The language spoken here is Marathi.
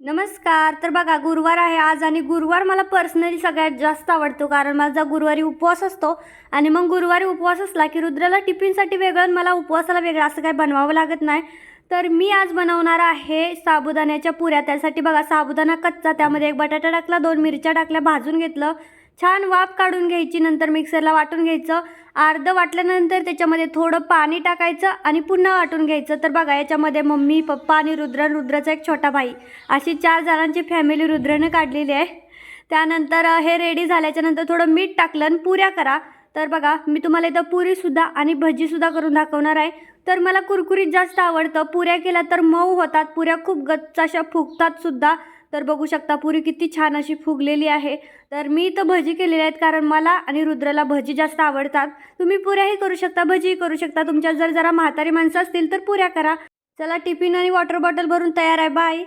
नमस्कार. तर बघा गुरुवार आहे आज आणि गुरुवार मला पर्सनली सगळ्यात जास्त आवडतो कारण माझा गुरुवारी उपवास असतो आणि मग गुरुवारी उपवास असला की रुद्राला टिफिनसाठी वेगळं आणि मला उपवासाला वेगळं असं काही बनवावं लागत नाही. तर मी आज बनवणार आहे साबुदाण्याच्या पुऱ्या. त्यासाठी बघा साबुदाणा कच्चा, त्यामध्ये एक बटाटा टाकला, 2 मिरच्या टाकल्या, भाजून घेतलं, छान वाफ काढून घ्यायची, नंतर मिक्सरला वाटून घ्यायचं. अर्धं वाटल्यानंतर त्याच्यामध्ये थोडं पाणी टाकायचं आणि पुन्हा वाटून घ्यायचं. तर बघा याच्यामध्ये मम्मी, पप्पा आणि रुद्राचा एक छोटा भाई अशी 4 जणांची फॅमिली रुद्राने काढलेली आहे. त्यानंतर हे रेडी झाल्याच्यानंतर थोडं मीठ टाकलं आणि पुऱ्या करा. तर बघा मी तुम्हाला इथं पुरीसुद्धा आणि भजीसुद्धा करून दाखवणार आहे. तर मला कुरकुरीत जास्त आवडतं. पुऱ्या केल्या तर मऊ होतात, पुऱ्या खूप गच्च अशा फुगतात सुद्धा. तर बघू शकता पुरी किती छान अशी फुगलेली आहे. तर मी इथं भजी केलेल्या आहेत कारण मला आणि रुद्राला भजी जास्त आवडतात. तुम्ही पुऱ्याही करू शकता, भजीही करू शकता. तुमच्या जर जरा म्हातारी माणसं असतील तर पुऱ्या करा. चला टिफिन आणि वॉटर बॉटल भरून तयार आहे. बाय.